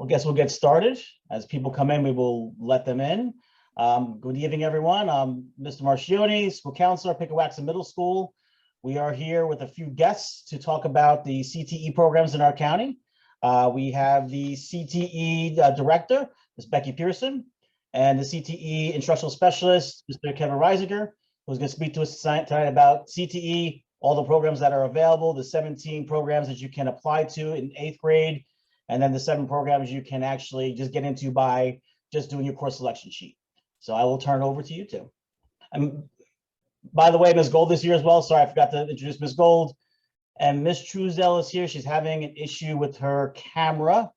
I guess we'll get started. As people come in, we will let them in. Good evening, everyone. I'm Mr. Marchioni, school counselor, Piccowaxen Middle School. We are here with a few guests to talk about the CTE programs in our county. We have the CTE director, Ms. Becky Pearson, and the CTE instructional specialist, Mr. Kevin Reisinger, who's going to speak to us tonight about CTE, all the programs that are available, the 17 programs that you can apply to in 8th grade, and then the 7 programs you can actually just get into by just doing your course selection sheet. So I will turn it over to you two. And by the way, Ms. Gold is here as well. Sorry, I forgot to introduce Ms. Gold. And Ms. Truesdell is here. She's having an issue with her camera,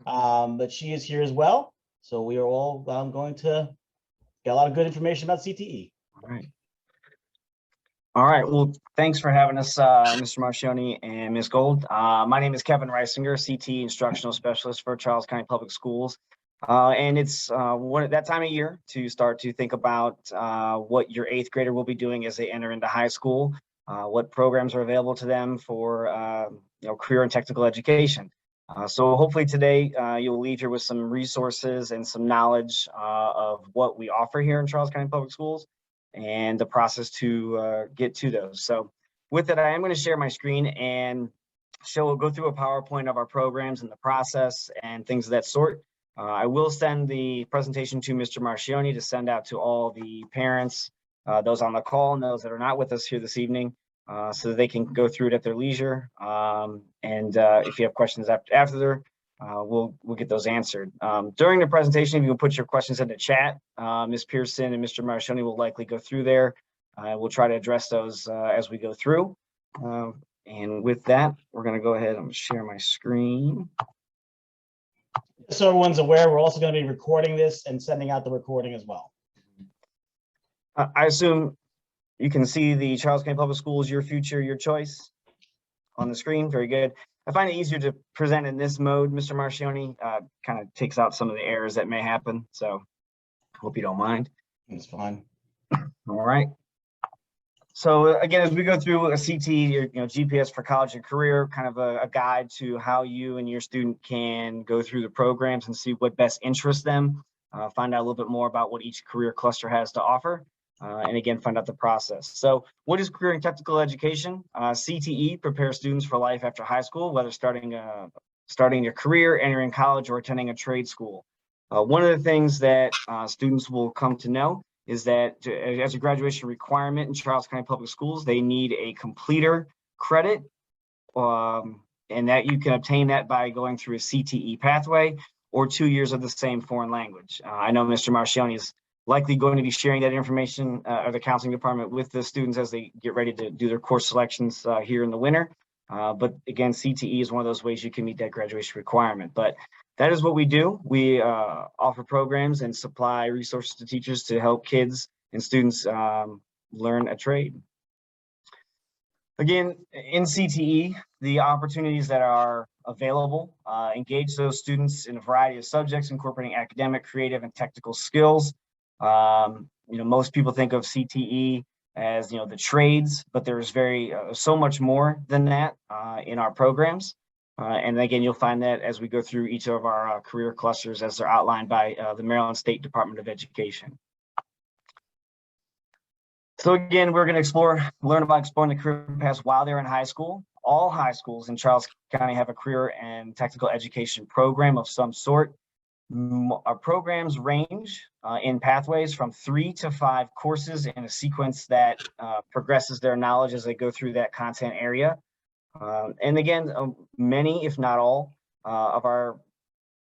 but she is here as well. So we are all going to get a lot of good information about CTE. All right. All right. Well, thanks for having us, Mr. Marchioni and Ms. Gold. My name is Kevin Reisinger, CTE instructional specialist for Charles County Public Schools. And it's that time of year to start to think about what your 8th grader will be doing as they enter into high school, what programs are available to them for career and technical education. So hopefully today you'll leave here with some resources and some knowledge of what we offer here in Charles County Public Schools and the process to get to those. So with that, I am going to share my screen and go through a PowerPoint of our programs and the process and things of that sort. I will send the presentation to Mr. Marchioni to send out to all the parents, those on the call and those that are not with us here this evening, so that they can go through it at their leisure. If you have questions after we'll get those answered. During the presentation, if you can put your questions in the chat, Ms. Pearson and Mr. Marchioni will likely go through there. We'll try to address those as we go through. And with that, we're going to go ahead and share my screen. So everyone's aware, we're also going to be recording this and sending out the recording as well. I assume you can see the Charles County Public Schools, Your Future, Your Choice on the screen. Very good. I find it easier to present in this mode, Mr. Marchioni. Kind of takes out some of the errors that may happen. So hope you don't mind. It's fine. All right. So again, as we go through a CTE, GPS for college and career, kind of a guide to how you and your student can go through the programs and see what best interests them, find out a little bit more about what each career cluster has to offer, and again, find out the process. So what is career and technical education? CTE prepares students for life after high school, whether starting a career, entering college, or attending a trade school. One of the things that students will come to know is that as a graduation requirement in Charles County Public Schools, they need a completer credit, and that you can obtain that by going through a CTE pathway or 2 years of the same foreign language. I know Mr. Marchioni is likely going to be sharing that information or the counseling department with the students as they get ready to do their course selections here in the winter. But again, CTE is one of those ways you can meet that graduation requirement. But that is what we do. We offer programs and supply resources to teachers to help kids and students learn a trade. Again, in CTE, the opportunities that are available engage those students in a variety of subjects, incorporating academic, creative, and technical skills. Most people think of CTE as the trades, but there's so much more than that in our programs. And again, you'll find that as we go through each of our career clusters as they're outlined by the Maryland State Department of Education. So again, we're going to learn about exploring the career paths while they're in high school. All high schools in Charles County have a career and technical education program of some sort. Our programs range in pathways from 3 to 5 courses in a sequence that progresses their knowledge as they go through that content area. And again, many, if not all, of our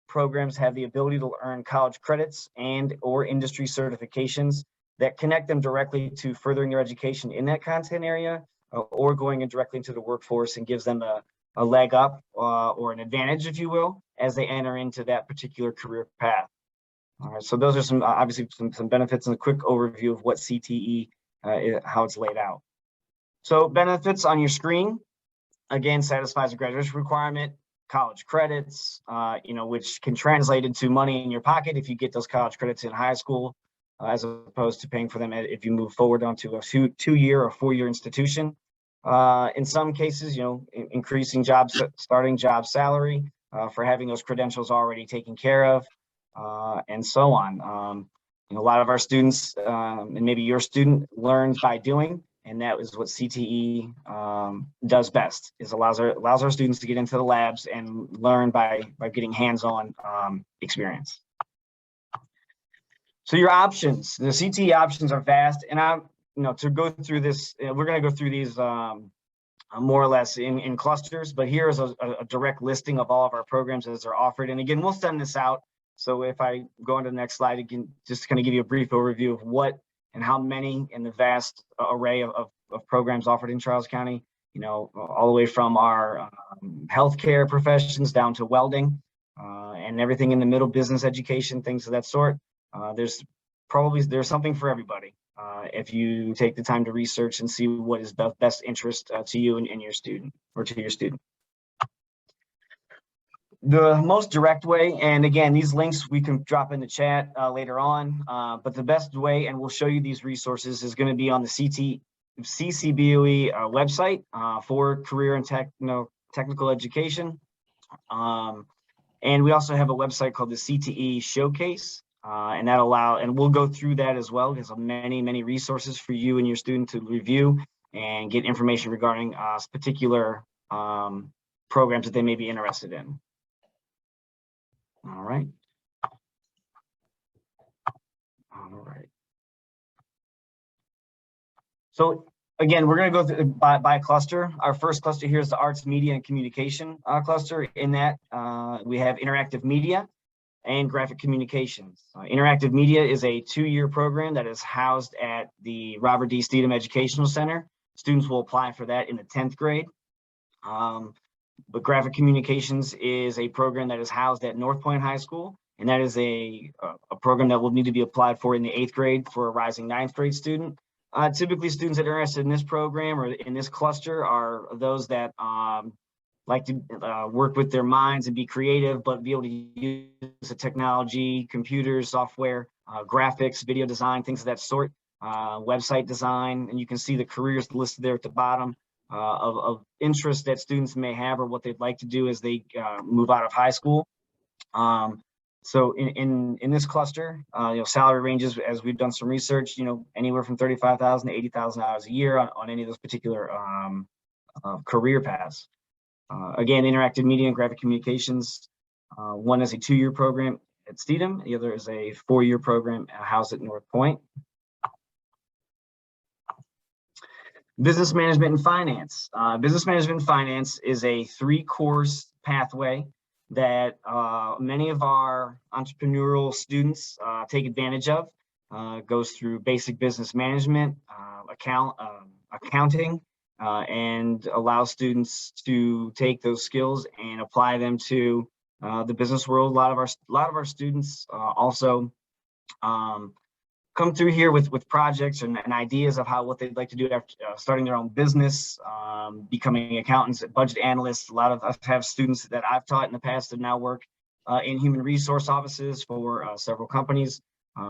programs have the ability to earn college credits and/or industry certifications that connect them directly to furthering their education in that content area or going in directly into the workforce and gives them a leg up or an advantage, if you will, as they enter into that particular career path. All right, so those are some obviously some benefits and a quick overview of what CTE, how it's laid out. So benefits on your screen. Again, satisfies a graduation requirement, college credits, which can translate into money in your pocket if you get those college credits in high school, as opposed to paying for them if you move forward onto a 2-year or 4-year institution. In some cases, increasing starting job salary, for having those credentials already taken care of, and so on. A lot of our students, and maybe your student, learns by doing, and that is what CTE does best, is allows our students to get into the labs and learn by getting hands-on experience. So your options, the CTE options are vast, and to go through this, we're going to go through these more or less in clusters, but here is a direct listing of all of our programs as they're offered. And again, we'll send this out. So if I go on to the next slide, again, just to kind of give you a brief overview of what and how many in the vast array of programs offered in Charles County, all the way from our healthcare professions down to welding and everything in the middle, business education, things of that sort. There's something for everybody if you take the time to research and see what is best interest to you and your student, or to your student. The most direct way, and again, these links we can drop in the chat later on, but the best way, and we'll show you these resources, is going to be on the CCBOE website for career and technical education. And we also have a website called the CTE Showcase, and we'll go through that as well, because of many resources for you and your student to review and get information regarding particular programs that they may be interested in. All right. So again, we're going to go through by cluster. Our first cluster here is the Arts, Media, and Communication cluster. In that, we have Interactive Media and Graphic Communications. Interactive Media is a 2-year program that is housed at the Robert D. Steedham Educational Center. Students will apply for that in the 10th grade. But Graphic Communications is a program that is housed at North Point High School, and that is a program that will need to be applied for in the 8th grade for a rising 9th grade student. Typically, students that are interested in this program or in this cluster are those that like to work with their minds and be creative, but be able to use the technology, computers, software, graphics, video design, things of that sort, website design, and you can see the careers listed there at the bottom. Of interest that students may have or what they'd like to do as they move out of high school. So in this cluster, salary ranges, as we've done some research, anywhere from $35,000 to $80,000 a year on any of those particular career paths. Again, Interactive Media and Graphic Communications, one is a 2-year program at Steedham, the other is a 4-year program housed at North Point. Business Management and Finance. Business Management and Finance is a 3-course pathway that many of our entrepreneurial students take advantage of. Goes through basic business management, accounting, and allows students to take those skills and apply them to the business world. A lot of our students also come through here with projects and ideas of what they'd like to do after starting their own business, becoming accountants, budget analysts. A lot of us have students that I've taught in the past that now work in human resource offices for several companies.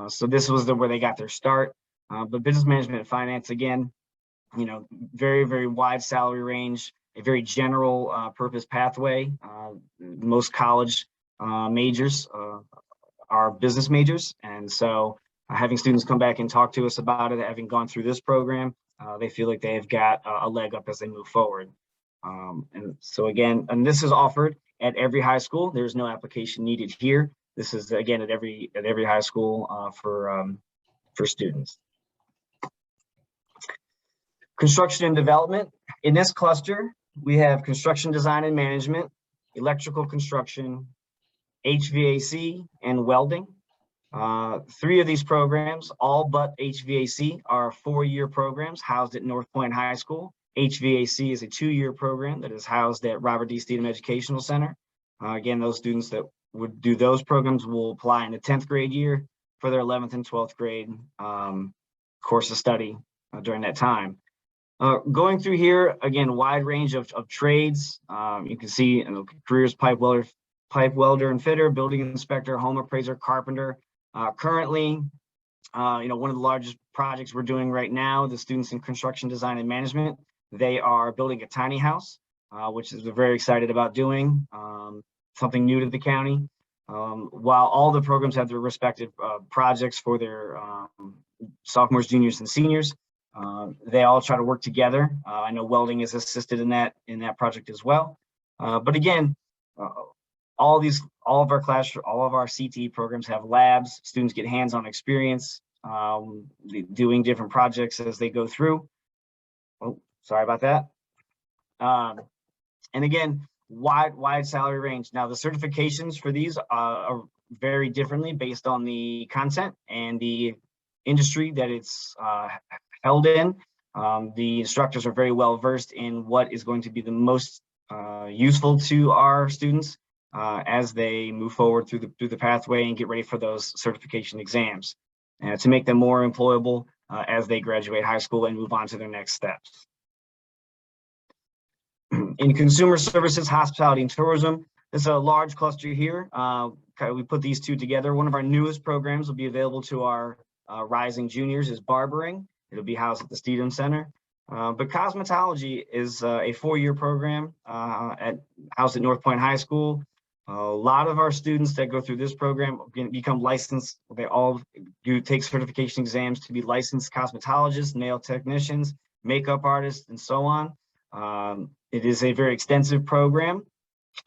So this was where they got their start. But business management and finance, again, very wide salary range, a very general purpose pathway. Most college majors are business majors, and so having students come back and talk to us about it, having gone through this program, they feel like they've got a leg up as they move forward. And so again, and this is offered at every high school. There's no application needed here. This is again at every high school for students. Construction and development. In this cluster, we have construction design and management, electrical construction, HVAC, and welding. 3 of these programs, all but HVAC, are 4-year programs housed at North Point High School. HVAC is a 2-year program that is housed at Robert D. Steedham Educational Center. Again, those students that would do those programs will apply in the 10th grade year for their 11th and 12th grade course of study during that time. Going through here, again, wide range of trades. You can see careers: pipe welder and fitter, building inspector, home appraiser, carpenter. Currently, one of the largest projects we're doing right now, the students in construction design and management, they are building a tiny house, which is we're very excited about doing. something new to the county. While all the programs have their respective projects for their sophomores, juniors, and seniors, they all try to work together. I know welding is assisted in that project as well. But again, all of our CTE programs have labs. Students get hands-on experience doing different projects as they go through. Oh, sorry about that. And again, wide salary range. Now, the certifications for these are vary differently based on the content and the industry that it's held in. The instructors are very well versed in what is going to be the most useful to our students as they move forward through the pathway and get ready for those certification exams, to make them more employable as they graduate high school and move on to their next steps. In consumer services, hospitality, and tourism, there's a large cluster here. We put these two together. One of our newest programs will be available to our rising juniors is barbering. It'll be housed at the Stadium Center. But cosmetology is a 4-year program housed at North Point High School. A lot of our students that go through this program become licensed. They all take certification exams to be licensed cosmetologists, nail technicians, makeup artists, and so on. It is a very extensive program,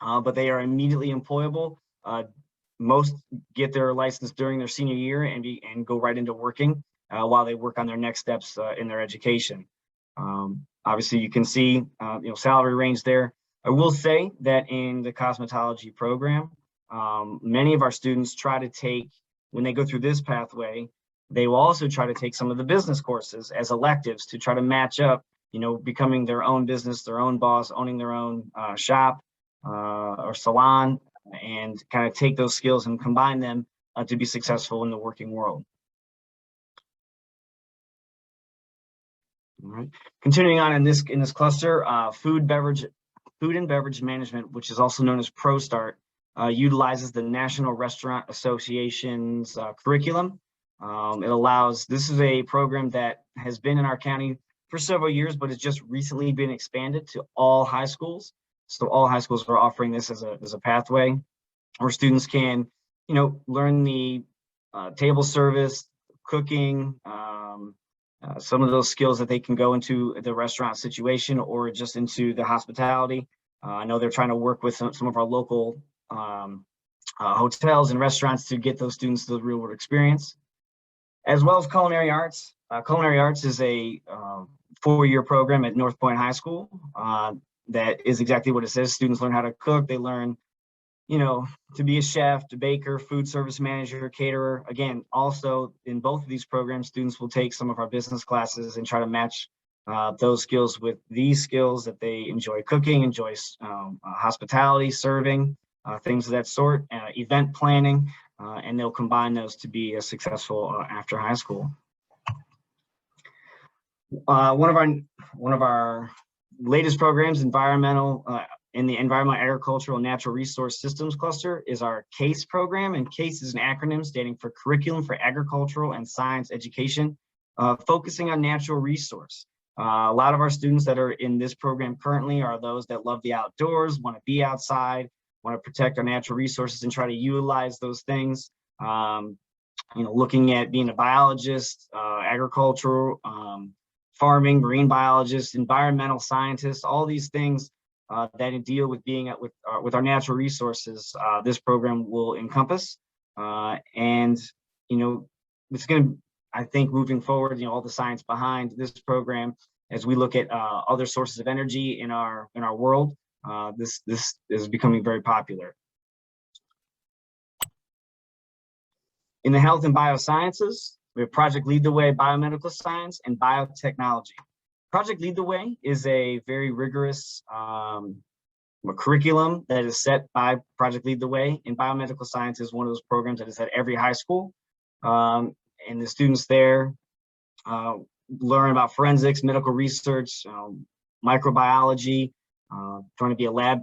but they are immediately employable. Most get their license during their senior year and go right into working while they work on their next steps in their education. Obviously, you can see salary range there. I will say that in the cosmetology program, many of our students try to take, when they go through this pathway, they will also try to take some of the business courses as electives to try to match up, becoming their own business, their own boss, owning their own shop or salon, and kind of take those skills and combine them to be successful in the working world. All right. Continuing on in this cluster, food and beverage management, which is also known as ProStart, utilizes the National Restaurant Association's curriculum. This is a program that has been in our county for several years, but it's just recently been expanded to all high schools. So all high schools are offering this as a pathway where students can, learn the table service, cooking, some of those skills that they can go into the restaurant situation or just into the hospitality. I know they're trying to work with some of our local hotels and restaurants to get those students the real world experience, as well as culinary arts. Culinary arts is a 4-year program at North Point High School that is exactly what it says. Students learn how to cook. They learn, to be a chef, to baker, food service manager, caterer. Again, also in both of these programs, students will take some of our business classes and try to match those skills with these skills that they enjoy cooking, enjoy hospitality, serving, things of that sort, event planning, and they'll combine those to be successful after high school. One of our latest programs, in the Environmental, Agricultural, and Natural Resource Systems cluster, is our CASE program, and CASE is an acronym standing for Curriculum for Agricultural and Science Education, focusing on natural resource. A lot of our students that are in this program currently are those that love the outdoors, want to be outside, want to protect our natural resources and try to utilize those things. Looking at being a biologist, agricultural, farming, marine biologist, environmental scientist, all these things that deal with being with our natural resources, this program will encompass. It's going to, I think, moving forward, all the science behind this program, as we look at other sources of energy in our world, this is becoming very popular. In the health and biosciences, we have Project Lead the Way, biomedical science, and biotechnology. Project Lead the Way is a very rigorous curriculum that is set by Project Lead the Way. And biomedical science is one of those programs that is at every high school. And the students there learn about forensics, medical research, microbiology, trying to be a lab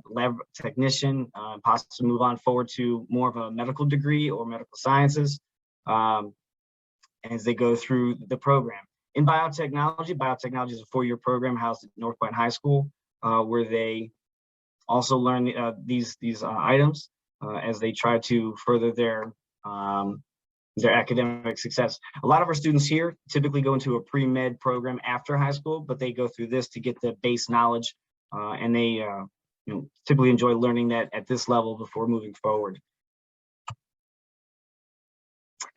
technician, possibly move on forward to more of a medical degree or medical sciences as they go through the program. In biotechnology is a 4-year program housed at North Point High School, where they also learn these items. as they try to further their academic success. A lot of our students here typically go into a pre-med program after high school, but they go through this to get the base knowledge, and they typically enjoy learning that at this level before moving forward.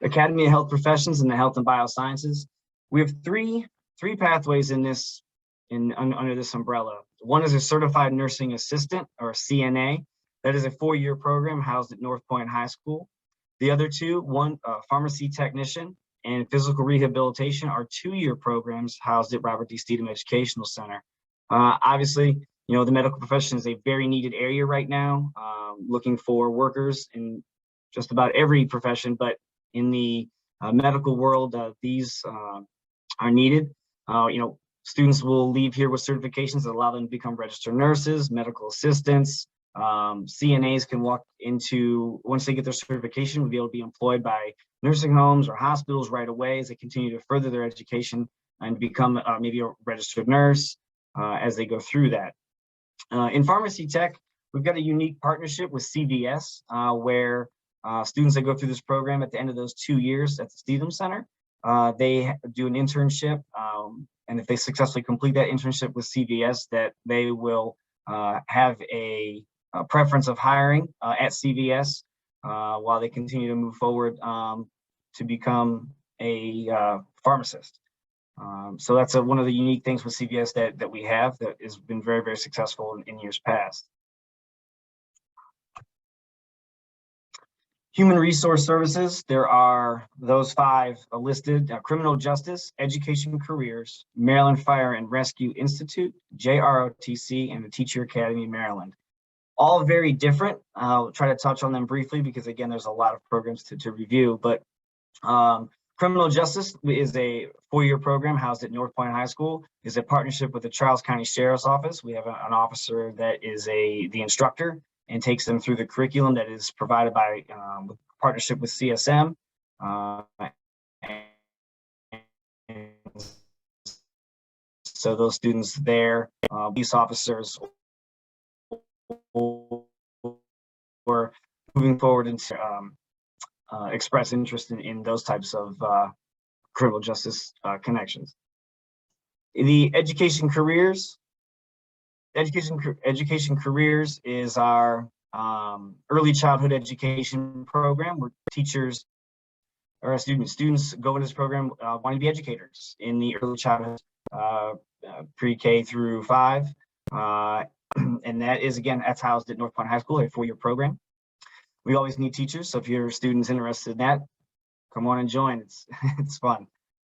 Academy of Health Professions and the Health and Biosciences. We have three pathways in this under this umbrella. One is a Certified Nursing Assistant, or CNA. That is a 4-year program housed at North Point High School. The other two, one Pharmacy Technician and Physical Rehabilitation, are 2-year programs housed at Robert D. Steedham Educational Center. Obviously, the medical profession is a very needed area right now, looking for workers in just about every profession, but in the medical world, these are needed. Students will leave here with certifications that allow them to become registered nurses, medical assistants. CNAs can walk into, once they get their certification, will be able to be employed by nursing homes or hospitals right away as they continue to further their education and become maybe a registered nurse as they go through that. In pharmacy tech, we've got a unique partnership with CVS where students that go through this program at the end of those 2 years at the Steedham Center, they do an internship, and if they successfully complete that internship with CVS, that they will have a preference of hiring at CVS while they continue to move forward to become a pharmacist. So that's one of the unique things with CVS that we have that has been very, very successful in years past. Human Resource Services, there are those 5 listed: Criminal Justice, Education Careers, Maryland Fire and Rescue Institute, JROTC, and the Teacher Academy of Maryland. All very different. I'll try to touch on them briefly because, again, there's a lot of programs to review. But Criminal Justice is a 4-year program housed at North Point High School. Is a partnership with the Charles County Sheriff's Office. We have an officer that is the instructor and takes them through the curriculum that is provided by partnership with CSM. So those students there, police officers, or moving forward into express interest in those types of criminal justice connections. The Education Careers. Education Careers is our early childhood education program where teachers or students go into this program wanting to be educators in the early childhood, pre-K through 5. And that is, again, that's housed at North Point High School, a 4-year program. We always need teachers, so if your student's interested in that, come on and join. It's fun.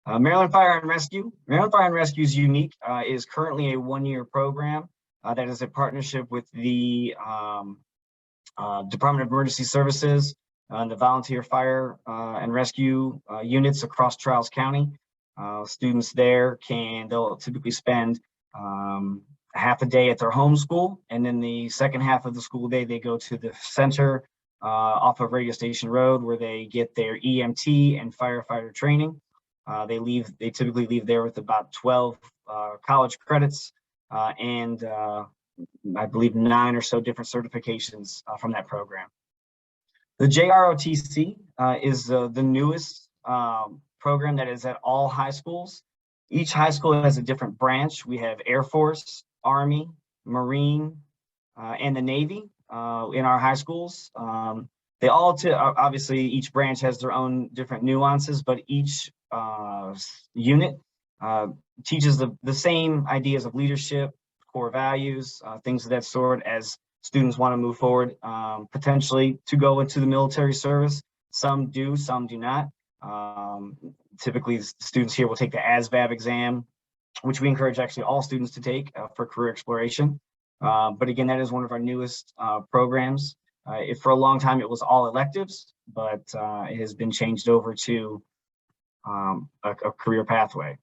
Maryland Fire and Rescue. Maryland Fire and Rescue is unique. Is currently a 1-year program that is a partnership with the Department of Emergency Services and the volunteer fire and rescue units across Charles County. Students there they'll typically spend half a day at their home school, and then the second half of the school day they go to the center off of Radio Station Road where they get their EMT and firefighter training. They typically leave there with about 12 college credits and I believe 9 or so different certifications from that program. The JROTC is the newest program that is at all high schools. Each high school has a different branch. We have Air Force, Army, Marine, and the Navy in our high schools. They all, obviously, each branch has their own different nuances, but each unit teaches the same ideas of leadership, core values, things of that sort as students want to move forward, potentially to go into the military service. Some do, some do not. Typically, students here will take the ASVAB exam, which we encourage actually all students to take for career exploration. But again, that is one of our newest programs. For a long time, it was all electives, but it has been changed over to a career pathway.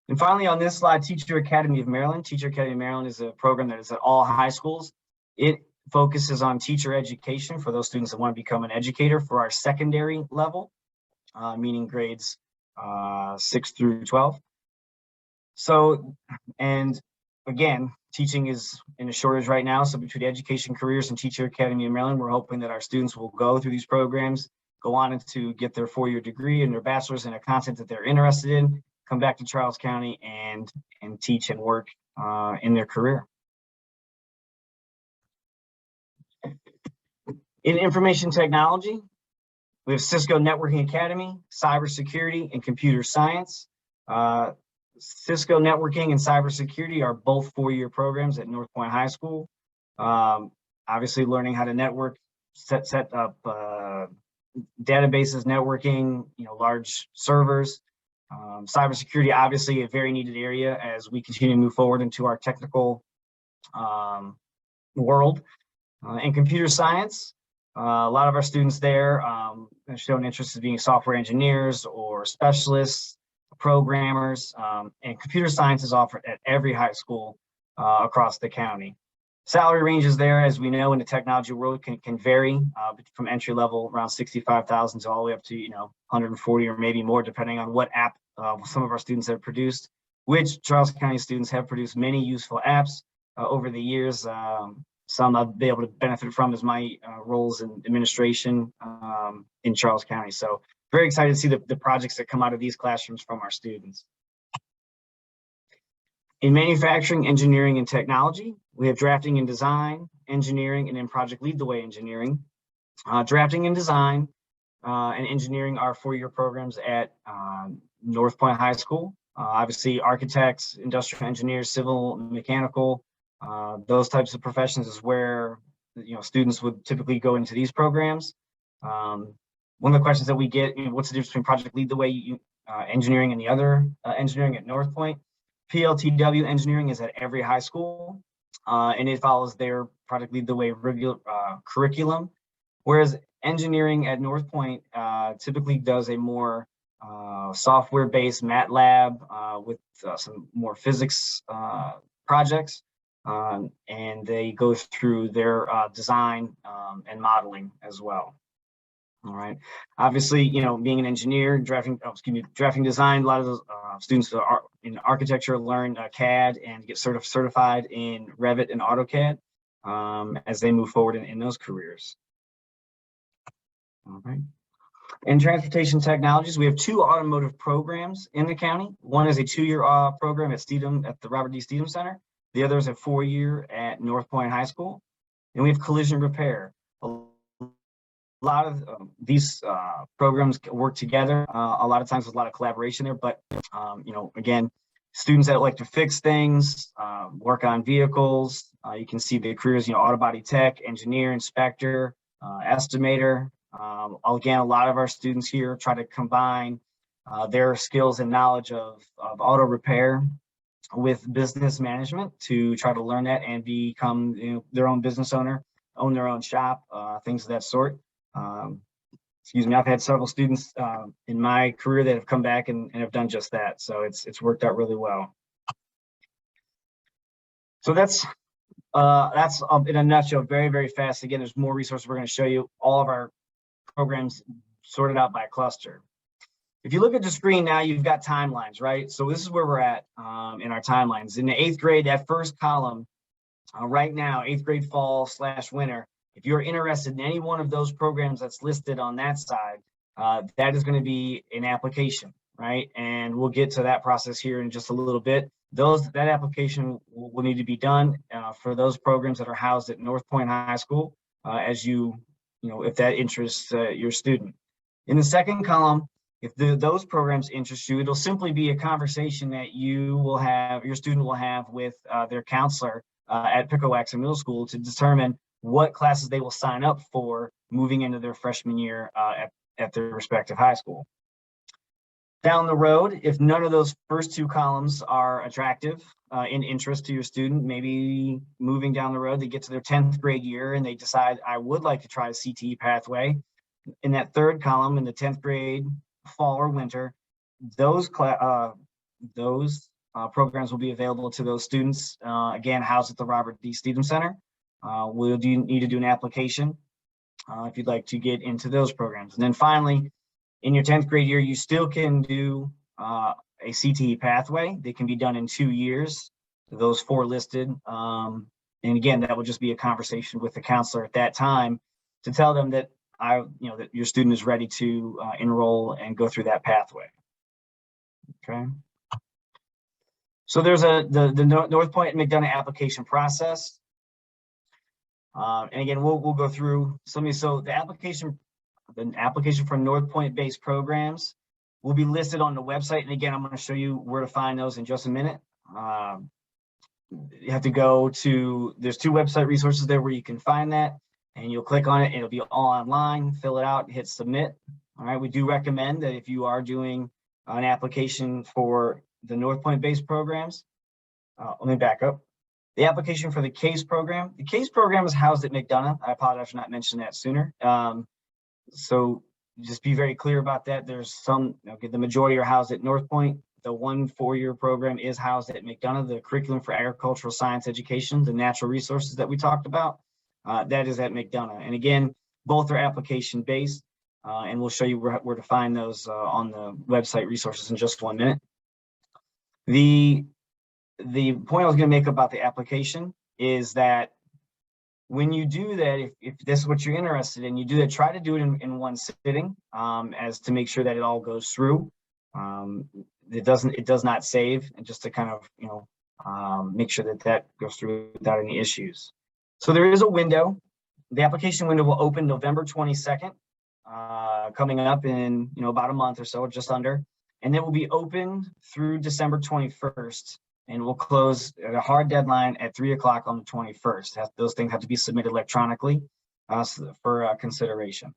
And finally, on this slide, Teacher Academy of Maryland. Teacher Academy of Maryland is a program that is at all high schools. It focuses on teacher education for those students that want to become an educator for our secondary level, meaning grades 6 through 12. So, and again, teaching is in a shortage right now. So between Education Careers and Teacher Academy in Maryland, we're hoping that our students will go through these programs, go on to get their 4-year degree and their bachelor's in a content that they're interested in, come back to Charles County and teach and work in their career. In information technology, we have Cisco Networking Academy, Cybersecurity, and Computer Science. Cisco Networking and Cybersecurity are both 4-year programs at North Point High School. Obviously, learning how to network, set up databases, networking, large servers. Cybersecurity, obviously, a very needed area as we continue to move forward into our technical world. And computer science, a lot of our students there have shown interest in being software engineers or specialists, programmers, and computer science is offered at every high school across the county. Salary ranges there, as we know, in the technology world can vary from entry level around 65,000 to all the way up to 140 or maybe more, depending on what app some of our students have produced. Which Charles County students have produced many useful apps over the years. Some I've been able to benefit from as my roles in administration in Charles County. So very excited to see the projects that come out of these classrooms from our students. In manufacturing, engineering, and technology, we have drafting and design, engineering, and then project lead the way engineering. Drafting and design and engineering are 4-year programs at North Point High School. Obviously, architects, industrial engineers, civil, mechanical, those types of professions is where students would typically go into these programs. One of the questions that we get, what's the difference between project lead the way engineering and the other engineering at North Point? PLTW engineering is at every high school, and it follows their project lead the way regular curriculum, whereas engineering at North Point typically does a more software-based MATLAB with some more physics projects, and they go through their design and modeling as well. All right. Obviously, being an engineer, drafting design, a lot of those students that are in architecture learn CAD and get certified in Revit and AutoCAD as they move forward in those careers. All right. In transportation technologies, we have 2 automotive programs in the county. One is a 2-year program at the Robert D. Steedham Center. The other is a 4-year at North Point High School. And we have collision repair. A lot of these programs work together. A lot of times there's a lot of collaboration there, but again, students that like to fix things, work on vehicles. You can see the careers, auto body tech, engineer, inspector, estimator. Again, a lot of our students here try to combine their skills and knowledge of auto repair with business management to try to learn that and become their own business owner, own their own shop, things of that sort. Excuse me, I've had several students in my career that have come back and have done just that. So it's worked out really well. So that's in a nutshell, very, very fast. Again, there's more resources. We're going to show you all of our programs sorted out by cluster. If you look at the screen now, you've got timelines, right? So this is where we're at in our timelines. In the 8th grade, that first column right now, 8th grade fall/winter, if you're interested in any one of those programs that's listed on that side, that is going to be an application, right? And we'll get to that process here in just a little bit. That application will need to be done for those programs that are housed at North Point High School, as if that interests your student. In the second column, if those programs interest you, it'll simply be a conversation that your student will have with their counselor at Piccowaxen Middle School to determine what classes they will sign up for moving into their freshman year at their respective high school. Down the road, if none of those first 2 columns are attractive in interest to your student, maybe moving down the road, they get to their 10th grade year and they decide, I would like to try a CTE pathway. In that 3rd column, in the 10th grade, fall or winter, those programs will be available to those students, again, housed at the Robert D. Steedham Center. We'll need to do an application if you'd like to get into those programs. And then finally, in your 10th grade year, you still can do a CTE pathway. They can be done in 2 years. those 4 listed. And again, that will just be a conversation with the counselor at that time to tell them that that your student is ready to enroll and go through that pathway. Okay. So there's the North Point and McDonough application process. And again, we'll go through some of these. So the application for North Point based programs will be listed on the website. And again, I'm going to show you where to find those in just a minute. You have to go to, there's 2 website resources there where you can find that, and you'll click on it. It'll be all online, fill it out, hit submit. All right. We do recommend that if you are doing an application for the North Point based programs, let me back up. The application for the CASE program. The CASE program is housed at McDonough. I apologize for not mentioning that sooner. So just be very clear about that. There's some, the majority are housed at North Point. The 1 4-year program is housed at McDonough. The curriculum for agricultural science education, the natural resources that we talked about, that is at McDonough. And again, both are application based, and we'll show you where to find those on the website resources in just 1 minute. The point I was going to make about the application is that when you do that, if this is what you're interested in, you do that, try to do it in 1 sitting, as to make sure that it all goes through. It does not save, and just to kind of make sure that goes through without any issues. So there is a window. The application window will open November 22nd, coming up in about a month or so, just under, and it will be open through December 21st. And we'll close at a hard deadline at 3 o'clock on the 21st. Those things have to be submitted electronically for consideration.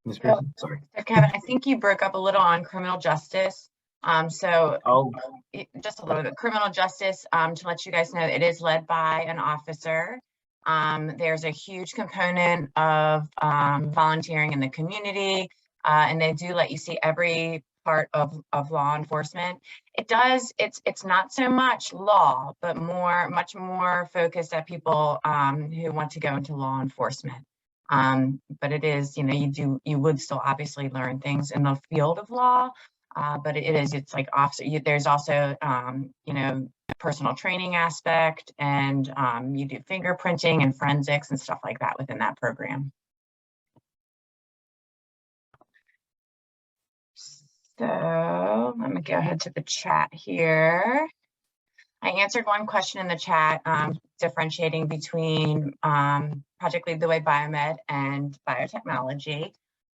Ms. Pearson, sorry. So Kevin, I think you broke up a little on criminal justice. Just a little bit. Criminal justice, to let you guys know, it is led by an officer. There's a huge component of volunteering in the community. And they do let you see every part of law enforcement. It's not so much law, but much more focused at people who want to go into law enforcement. But it is, you would still obviously learn things in the field of law, but it's like officer. There's also, personal training aspect, and you do fingerprinting and forensics and stuff like that within that program. So let me go ahead to the chat here. I answered one question in the chat, differentiating between Project Lead the Way Biomed and biotechnology.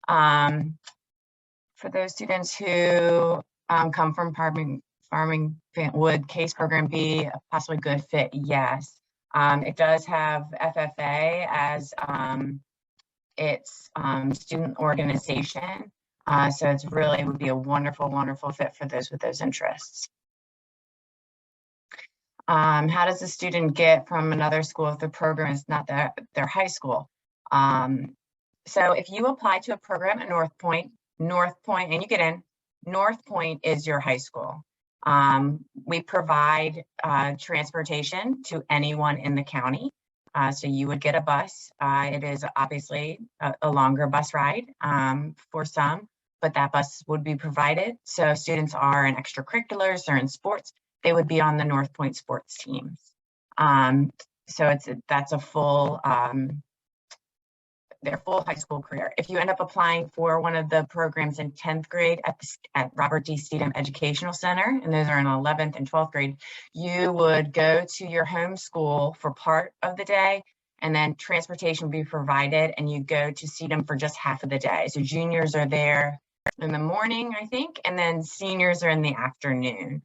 For those students who come from farming, would CASE program be a possibly good fit? Yes. It does have FFA as its student organization. So it's really would be a wonderful, wonderful fit for those with those interests. How does a student get from another school if the program is not their high school? So if you apply to a program at North Point, and you get in, North Point is your high school. We provide transportation to anyone in the county. So you would get a bus. It is obviously a longer bus ride for some, but that bus would be provided. So students are in extracurriculars or in sports, they would be on the North Point sports teams. So that's a full, their full high school career. If you end up applying for one of the programs in 10th grade at Robert D. Steedham Educational Center, and those are in 11th and 12th grade, you would go to your home school for part of the day, and then transportation would be provided, and you go to Steedham for just half of the day. So juniors are there in the morning, I think, and then seniors are in the afternoon.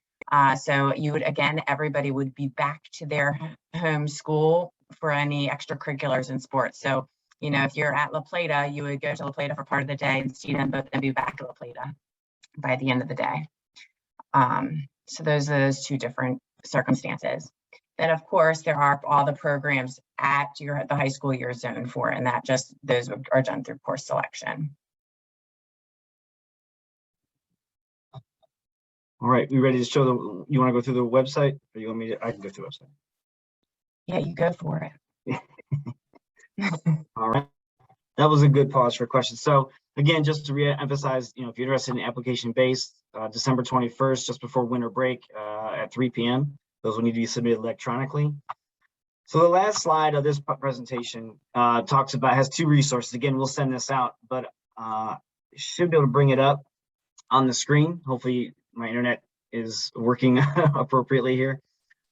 So you would, again, everybody would be back to their home school for any extracurriculars in sports. So, if you're at La Plata, you would go to La Plata for part of the day and see them, but then be back at La Plata by the end of the day. So those are those 2 different circumstances. Then, of course, there are all the programs at the high school you're zoned for, and those are done through course selection. All right, we ready to show you want to go through the website, or you want me to? I can go through the website. Yeah, you go for it. All right, that was a good pause for questions. So Again, just to re-emphasize, if you're interested in application-based, December 21st, just before winter break at 3 p.m. Those will need to be submitted electronically. So the last slide of this presentation has two resources. Again, we'll send this out, but should be able to bring it up on the screen. Hopefully my internet is working appropriately here.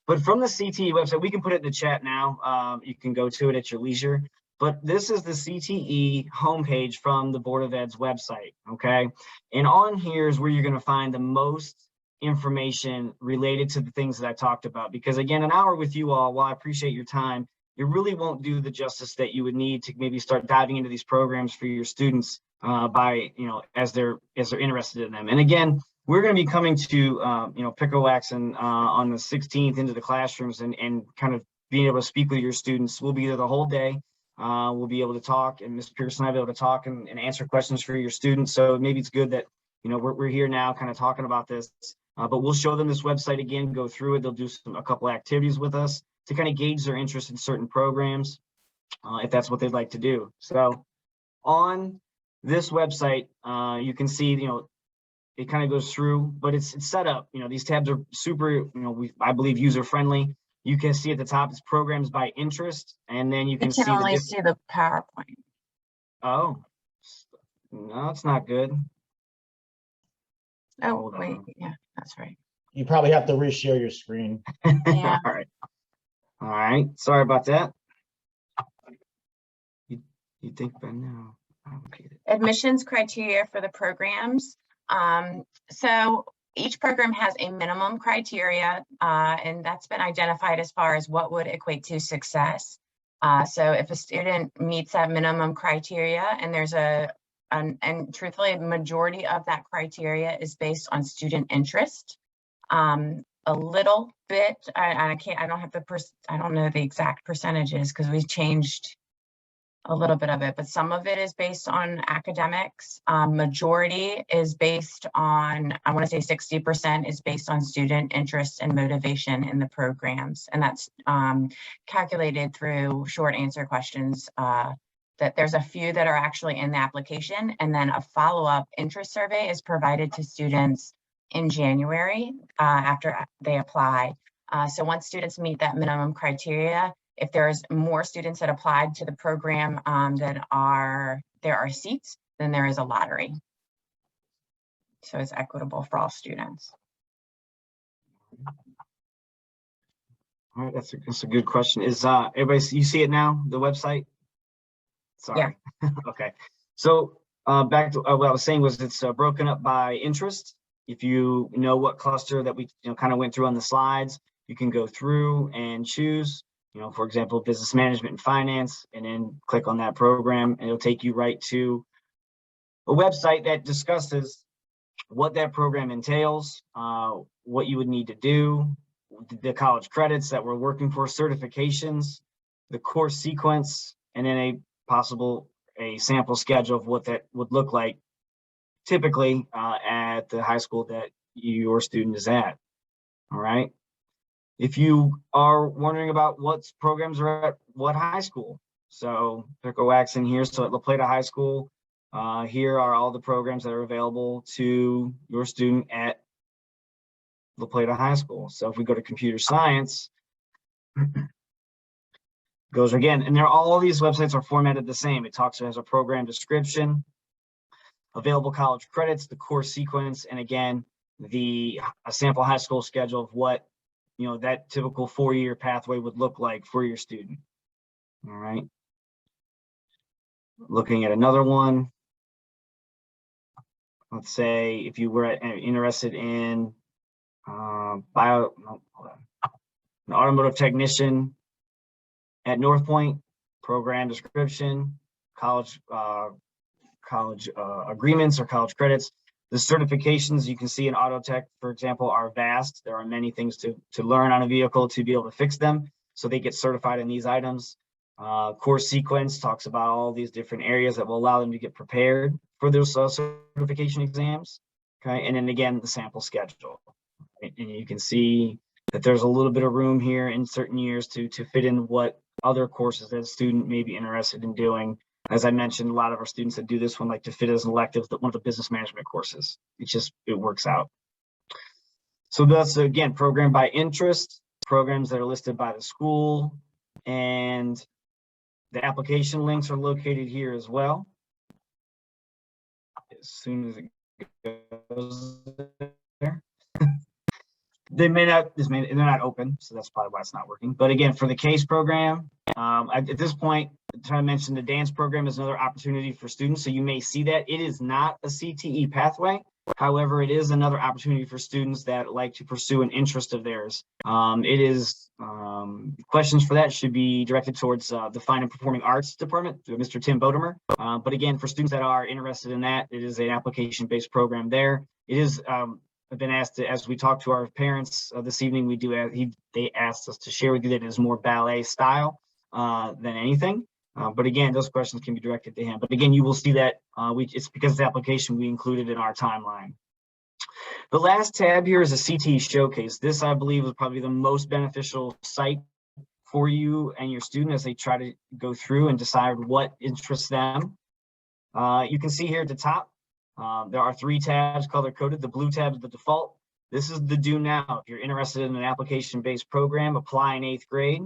But from the CTE website, we can put it in the chat now. You can go to it at your leisure. But this is the CTE homepage from the Board of Ed's website, okay? And on here is where you're gonna find the most information related to the things that I talked about. Because again, an hour with you all, while I appreciate your time, it really won't do the justice that you would need to maybe start diving into these programs for your students as they're interested in them. And again, we're going to be coming to Piccowaxen on the 16th into the classrooms and kind of being able to speak with your students. We'll be there the whole day. We'll be able to talk, and Ms. Pearson and I will be able to talk and answer questions for your students. So maybe it's good that we're here now kind of talking about this, but we'll show them this website again, go through it. They'll do a couple of activities with us to kind of gauge their interest in certain programs, if that's what they'd like to do. So on this website, you can see, it kind of goes through, but it's set up. These tabs are super, I believe, user friendly. You can see at the top, it's programs by interest, and then you can see only see the PowerPoint. Oh, no, it's not good. Oh, wait, yeah, that's right. You probably have to reshare your screen. Yeah. All right. Sorry about that. You think by now? Admissions criteria for the programs. So each program has a minimum criteria, and that's been identified as far as what would equate to success. So if a student meets that minimum criteria, and there's and truthfully, a majority of that criteria is based on student interest. A little bit, I don't know the exact percentages because we've changed a little bit of it, but some of it is based on academics. Majority is based on, I want to say 60% is based on student interest and motivation in the programs. And that's calculated through short answer questions. That there's a few that are actually in the application, and then a follow-up interest survey is provided to students in January after they apply. So once students meet that minimum criteria, if there's more students that applied to the program there are seats, then there is a lottery. So it's equitable for all students. All right, that's a good question. Is everybody, you see it now, the website? Sorry. Yeah. Okay. So back to what I was saying was it's broken up by interest. If you know what cluster that we kind of went through on the slides, you can go through and choose, for example, business management and finance, and then click on that program, and it'll take you right to a website that discusses what that program entails, what you would need to do, the college credits that we're working for, certifications, the course sequence, and then a sample schedule of what that would look like typically at the high school that your student is at. All right. If you are wondering about what programs are at what high school, so Piccowaxen here, so at La Plata High School, here are all the programs that are available to your student at La Plata High School. So if we go to computer science, goes again, and all these websites are formatted the same. It has a program description, available college credits, the course sequence, and again, a sample high school schedule of what that typical 4-year pathway would look like for your student. All right. Looking at another one. Let's say if you were interested in an automotive technician at North Point, program description, college agreements or college credits. The certifications you can see in auto tech, for example, are vast. There are many things to learn on a vehicle to be able to fix them. So they get certified in these items. Course sequence talks about all these different areas that will allow them to get prepared for those certification exams. Okay, and then again, the sample schedule. Right? And you can see that there's a little bit of room here in certain years to fit in what other courses that a student may be interested in doing As I mentioned, a lot of our students that do this one like to fit as an elective, one of the business management courses. It works out. So that's, again, program by interest, programs that are listed by the school, and the application links are located here as well. As soon as it goes there. They're not open, so that's probably why it's not working. But again, for the CASE program, at this point, I'm trying to mention the dance program is another opportunity for students. So you may see that it is not a CTE pathway. However, it is another opportunity for students that like to pursue an interest of theirs. Questions for that should be directed towards the Fine and Performing Arts Department, Mr. Tim Bodemer. But again, for students that are interested in that, it is an application-based program there. It is, I've been asked to, as we talk to our parents this evening, they asked us to share with you that it is more ballet style than anything. But again, those questions can be directed to him. But again, you will see that it's because the application we included in our timeline. The last tab here is a CTE showcase. This, I believe, is probably the most beneficial site for you and your student as they try to go through and decide what interests them. You can see here at the top, there are 3 tabs color-coded. The blue tab is the default. This is the do now. If you're interested in an application-based program, apply in 8th grade.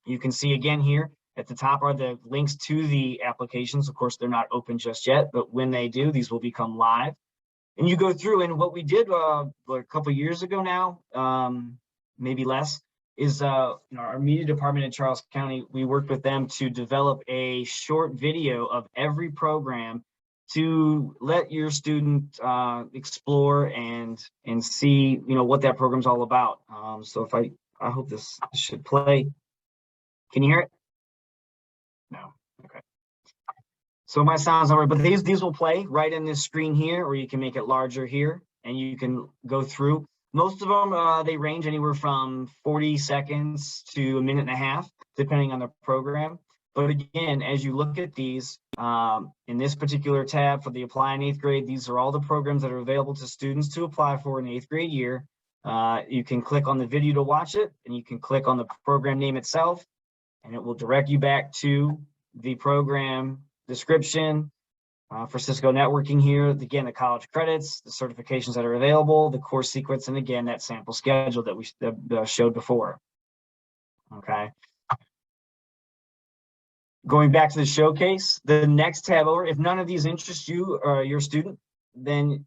You can see again here, at the top are the links to the applications. Of course, they're not open just yet, but when they do, these will become live. And you go through, and what we did a couple years ago now, maybe less, is our media department in Charles County, we worked with them to develop a short video of every program to let your student explore and see, what that program's all about. So if I hope this should play. Can you hear it? No. Okay. So my sound's not right, but these will play right in this screen here, or you can make it larger here, and you can go through. Most of them, they range anywhere from 40 seconds to a minute and a half, depending on the program. But again, as you look at these, in this particular tab for the apply in 8th grade, these are all the programs that are available to students to apply for in the 8th grade year. You can click on the video to watch it, and you can click on the program name itself, and it will direct you back to the program description. For Cisco networking here, again, the college credits, the certifications that are available, the course sequence, and again, that sample schedule that we showed before. Okay. Going back to the showcase, the next tab over, if none of these interest you or your student, then,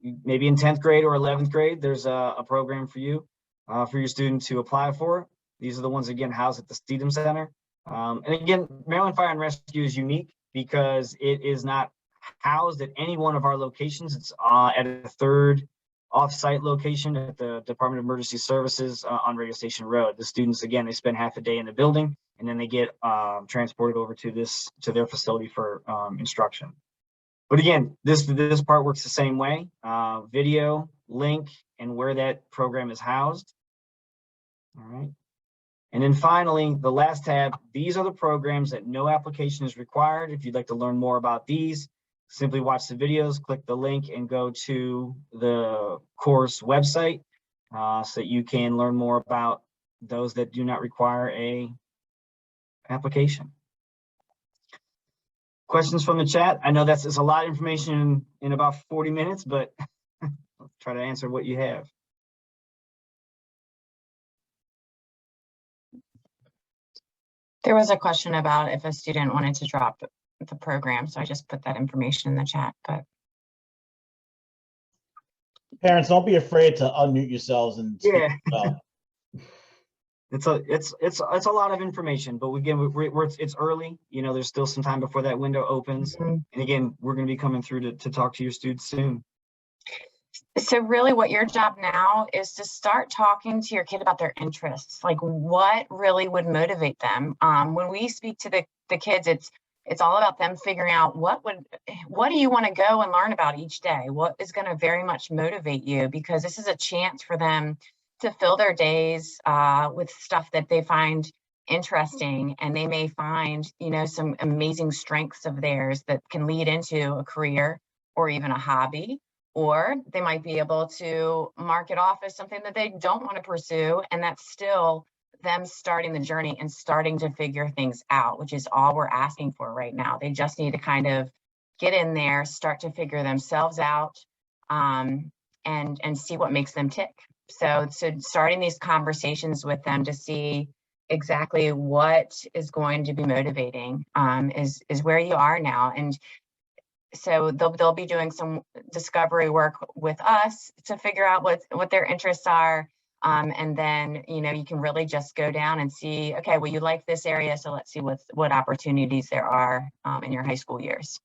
maybe in 10th grade or 11th grade, there's a program for you, for your student to apply for. These are the ones, again, housed at the Steedham Center. And again, Maryland Fire and Rescue is unique because it is not housed at any one of our locations. It's at a 3rd off-site location at the Department of Emergency Services on Radio Station Road. The students, again, they spend half a day in the building, and then they get transported over to their facility for instruction. But again, this part works the same way. Video, link, and where that program is housed. All right. And then finally, the last tab, these are the programs that no application is required. If you'd like to learn more about these, simply watch the videos, click the link, and go to the course website so that you can learn more about those that do not require a application. Questions from the chat? I know it's a lot of information in about 40 minutes, but I'll try to answer what you have. There was a question about if a student wanted to drop the program, so I just put that information in the chat. But Parents, don't be afraid to unmute yourselves and speak. Yeah. It's a lot of information, but again, it's early. There's still some time before that window opens. And again, we're going to be coming through to talk to your students soon. So really what your job now is to start talking to your kid about their interests, like what really would motivate them. When we speak to the kids, it's all about them figuring out what do you want to go and learn about each day? What is going to very much motivate you? Because this is a chance for them to fill their days with stuff that they find interesting, and they may find, some amazing strengths of theirs that can lead into a career or even a hobby. Or they might be able to mark it off as something that they don't want to pursue, and that's still them starting the journey and starting to figure things out, which is all we're asking for right now. They just need to kind of get in there, start to figure themselves out, and see what makes them tick. So starting these conversations with them to see exactly what is going to be motivating is where you are now. And so they'll be doing some discovery work with us to figure out what their interests are. And then, you can really just go down and see, okay, well, you like this area, so let's see what opportunities there are in your high school years.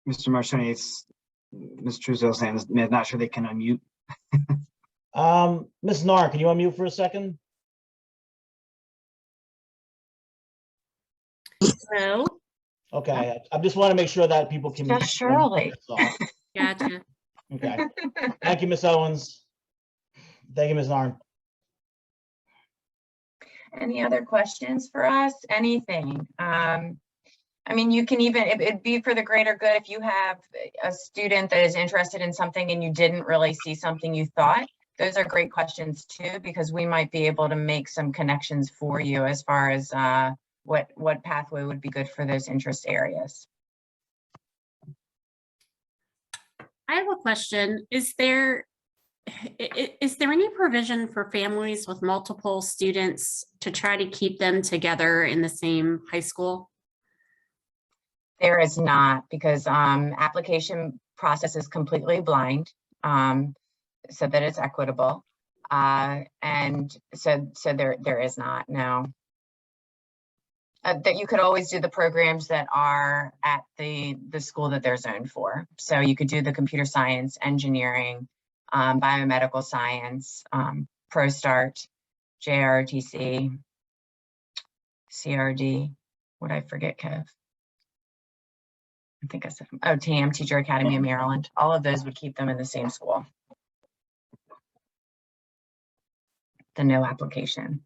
Mr. Marcioni, it's Ms. Truesdale saying, not sure they can unmute. Ms. Narn, can you unmute for a second? Hello, Okay, I just want to make sure that people can. Just Shirley. That's all. gotcha. Okay, thank you, Ms. Owens. Thank you, Ms. Narn. Any other questions for us? Anything? I mean, you can even, it'd be for the greater good if you have a student that is interested in something and you didn't really see something you thought. Those are great questions too, because we might be able to make some connections for you as far as what pathway would be good for those interest areas. I have a question. Is there any provision for families with multiple students to try to keep them together in the same high school? There is not, because application process is completely blind, so that it's equitable. And so there is not, no. That you could always do the programs that are at the school that they're zoned for. So you could do the computer science, engineering, biomedical science, ProStart, JRTC, CRD. What did I forget, Kev? I think I said, oh, TAM, Teacher Academy of Maryland. All of those would keep them in the same school. The no application.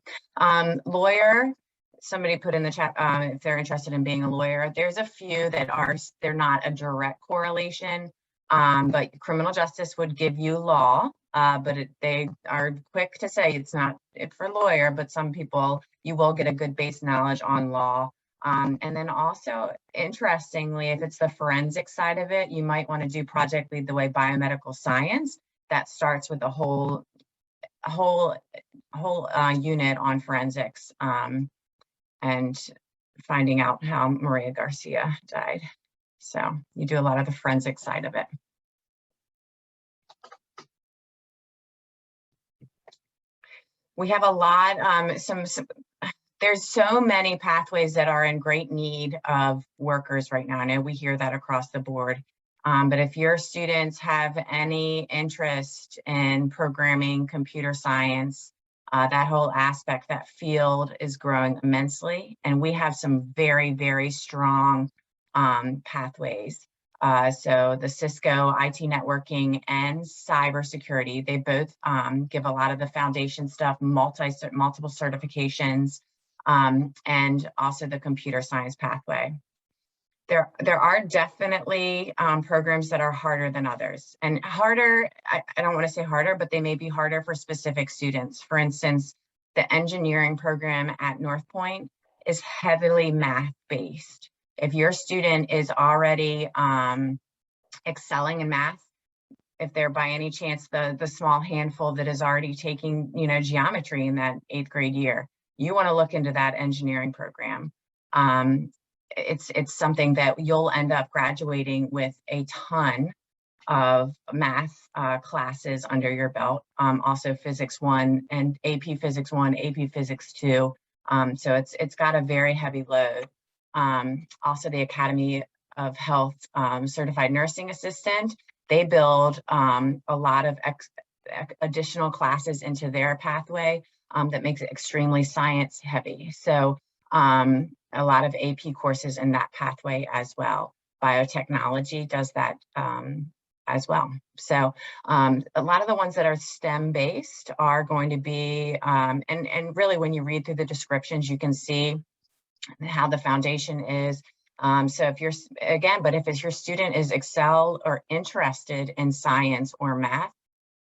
Lawyer, somebody put in the chat if they're interested in being a lawyer. There's a few that they're not a direct correlation, but criminal justice would give you law, but they are quick to say it's not it for lawyer, but some people, you will get a good base knowledge on law. And then also, interestingly, if it's the forensic side of it, you might want to do Project Lead the Way Biomedical Science. That starts with a whole unit on forensics and finding out how Maria Garcia died. So you do a lot of the forensic side of it. We have a lot, there's so many pathways that are in great need of workers right now. I know we hear that across the board, but if your students have any interest in programming, computer science, that whole aspect, that field is growing immensely. And we have some very, very strong pathways. So the Cisco IT networking and cybersecurity, they both give a lot of the foundation stuff, multiple certifications, and also the computer science pathway. There are definitely programs that are harder than others, and harder, I don't want to say harder, but they may be harder for specific students. For instance, the engineering program at North Point is heavily math-based. If your student is already excelling in math, if they're by any chance the small handful that is already taking geometry in that 8th grade year, you want to look into that engineering program. It's something that you'll end up graduating with a ton of math classes under your belt. Also Physics 1 and AP Physics 1, AP Physics 2. So it's got a very heavy load. Also the Academy of Health Certified Nursing Assistant, they build a lot of additional classes into their pathway that makes it extremely science heavy. So a lot of AP courses in that pathway as well. Biotechnology does that as well. So a lot of the ones that are STEM based are going to be, and really when you read through the descriptions, you can see how the foundation is. So if you're, again, but if your student is excel or interested in science or math,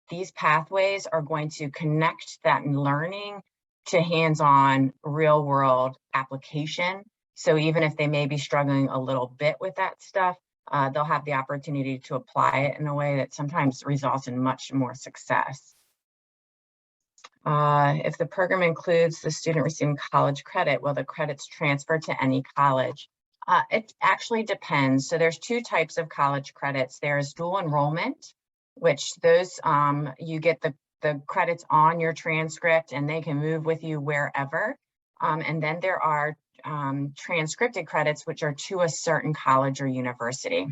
these pathways are going to connect that learning to hands-on real world application. So even if they may be struggling a little bit with that stuff, they'll have the opportunity to apply it in a way that sometimes results in much more success. If the program includes the student receiving college credit, will the credits transfer to any college? It actually depends. So there's two types of college credits. There's dual enrollment, which those you get the credits on your transcript and they can move with you wherever. And then there are transcripted credits, which are to a certain college or university.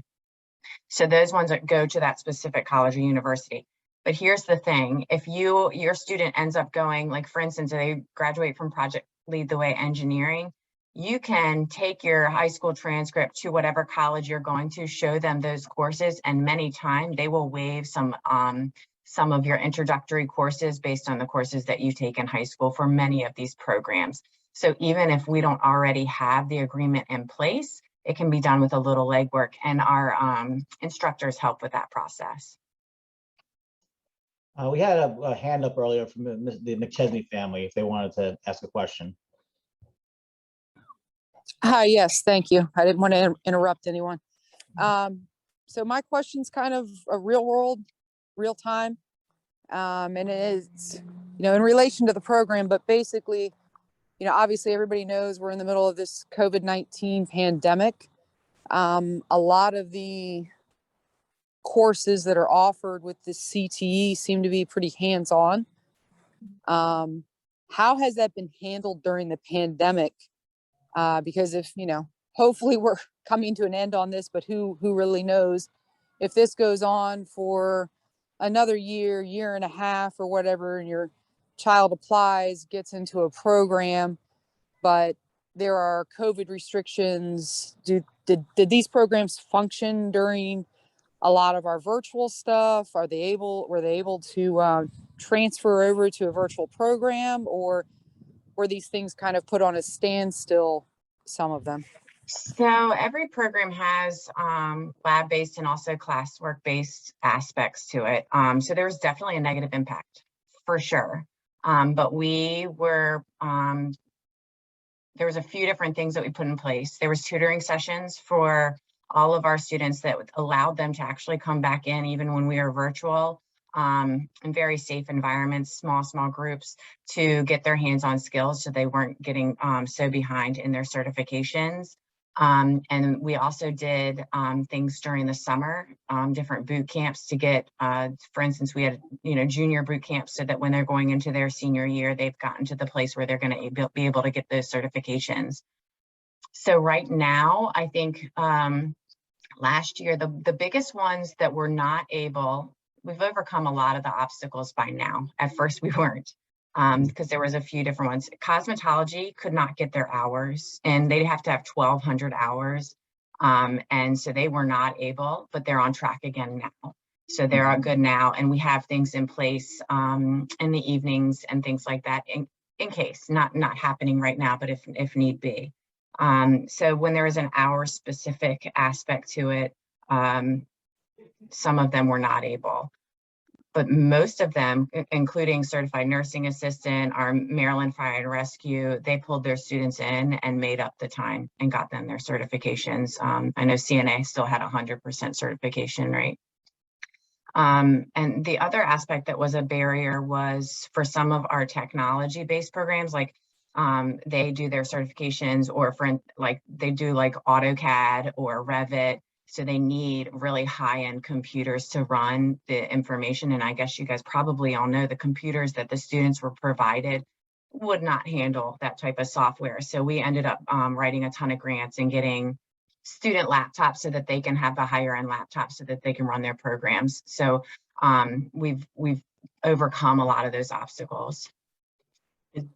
So those ones that go to that specific college or university. But here's the thing, if your student ends up going, like for instance, they graduate from Project Lead the Way Engineering, you can take your high school transcript to whatever college you're going to, show them those courses, and many times they will waive some of your introductory courses based on the courses that you take in high school for many of these programs. So even if we don't already have the agreement in place, it can be done with a little legwork, and our instructors help with that process. We had a hand up earlier from the McChesney family if they wanted to ask a question. Hi, yes, thank you. I didn't want to interrupt anyone. So my question's kind of a real world, real time. And it is, in relation to the program, but basically, obviously everybody knows we're in the middle of this COVID-19 pandemic. A lot of the courses that are offered with the CTE seem to be pretty hands-on. How has that been handled during the pandemic? Because if, hopefully we're coming to an end on this, but who really knows if this goes on for another year and a half or whatever, and your child applies, gets into a program, but there are COVID restrictions. Did these programs function during a lot of our virtual stuff? Were they able to transfer over to a virtual program, or were these things kind of put on a standstill, some of them? So every program has lab-based and also classwork-based aspects to it. So there was definitely a negative impact for sure. But we were, there was a few different things that we put in place. There was tutoring sessions for all of our students that allowed them to actually come back in even when we were virtual, in very safe environments, small groups, to get their hands-on skills so they weren't getting so behind in their certifications. And we also did things during the summer, different boot camps to get, for instance, we had, junior boot camps so that when they're going into their senior year, they've gotten to the place where they're going to be able to get those certifications. So right now, I think last year, the biggest ones that were not able, we've overcome a lot of the obstacles by now. At first we weren't, because there was a few different ones. Cosmetology could not get their hours, and they'd have to have 1,200 hours. And so they were not able, but they're on track again now. So they're all good now. And we have things in place in the evenings and things like that in case, not happening right now, but if need be. So when there is an hour specific aspect to it, some of them were not able, but most of them, including certified nursing assistant, our Maryland Fire and Rescue, they pulled their students in and made up the time and got them their certifications. I know CNA still had 100% certification rate. And the other aspect that was a barrier was for some of our technology-based programs, like they do their certifications, or they do like AutoCAD or Revit. So they need really high-end computers to run the information. And I guess you guys probably all know the computers that the students were provided would not handle that type of software. So we ended up writing a ton of grants and getting student laptops so that they can have the higher end laptops so that they can run their programs. So we've overcome a lot of those obstacles.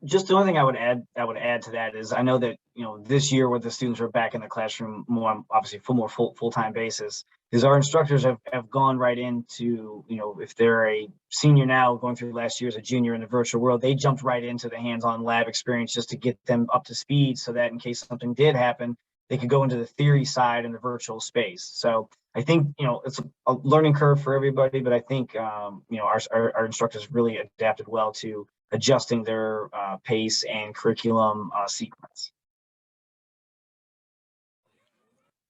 Just the only thing I would add to that is, I know that, this year where the students are back in the classroom more, obviously full-time basis, is our instructors have gone right into, if they're a senior now going through last year as a junior in the virtual world, they jumped right into the hands-on lab experience just to get them up to speed, so that in case something did happen, they could go into the theory side in the virtual space. So I think, it's a learning curve for everybody, but I think, our instructors really adapted well to adjusting their pace and curriculum sequence.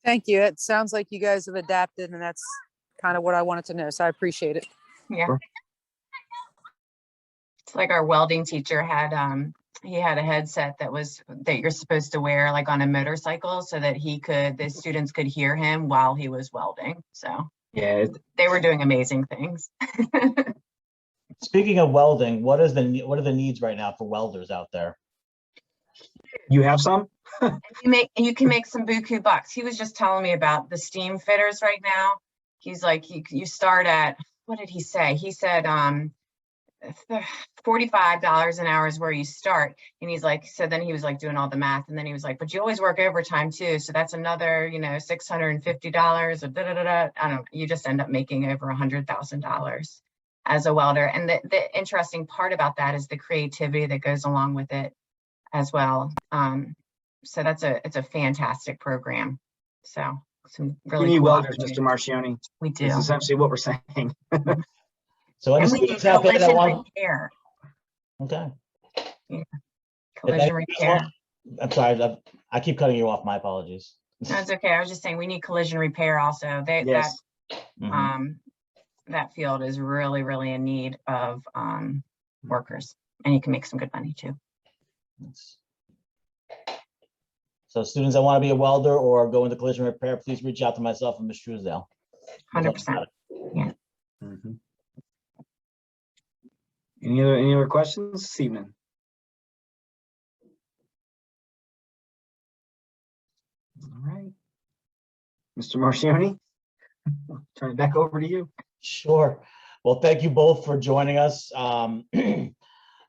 Thank you. It sounds like you guys have adapted, and that's kind of what I wanted to know. So I appreciate it. Yeah. Sure. It's like our welding teacher had, he had a headset that you're supposed to wear like on a motorcycle so that the students could hear him while he was welding. So Yeah. they were doing amazing things. Speaking of welding, what are the needs right now for welders out there? You have some? You can make some buku bucks. He was just telling me about the steam fitters right now. He's like, you start at, what did he say? He said, $45 an hour is where you start. And he's like, so then he was like doing all the math. And then he was like, but you always work overtime too. So that's another, $650 or da da da da. I don't know. You just end up making over $100,000 as a welder. And the interesting part about that is the creativity that goes along with it as well. So it's a fantastic program. So some really We need cool welders, opportunities. Mr. Marcioni. We do. This is essentially what we're saying. So any And we do students out there that collision want, repair. okay. Collision repair. I'm sorry, I keep cutting you off. My apologies. That's okay. I was just saying we need collision repair also. Yes. Mhm. That field is really, really in need of workers, and you can make some good money too. So students that want to be a welder or go into collision repair, please reach out to myself and Ms. Truesdale. 100%. Yeah. Mhm. Any other questions this evening? All right. Mr. Marcioni, turn it back over to you. Sure. Well, thank you both for joining us.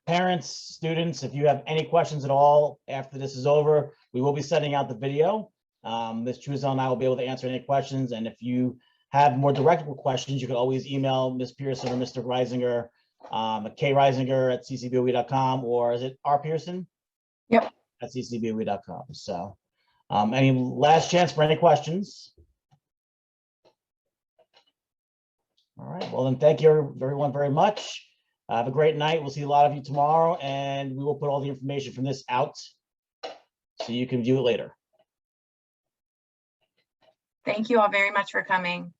Parents, students, if you have any questions at all after this is over, we will be sending out the video. Ms. Truesdale and I will be able to answer any questions. And if you have more direct questions, you can always email Ms. Pearson or Mr. Reisinger, kreisinger@ccboe.com, or is it R. Pearson? Yep. At ccboe.com. So any last chance for any questions? All right, well then, thank you everyone very much. Have a great night. We'll see a lot of you tomorrow, and we will put all the information from this out so you can view it later. Thank you all very much for coming.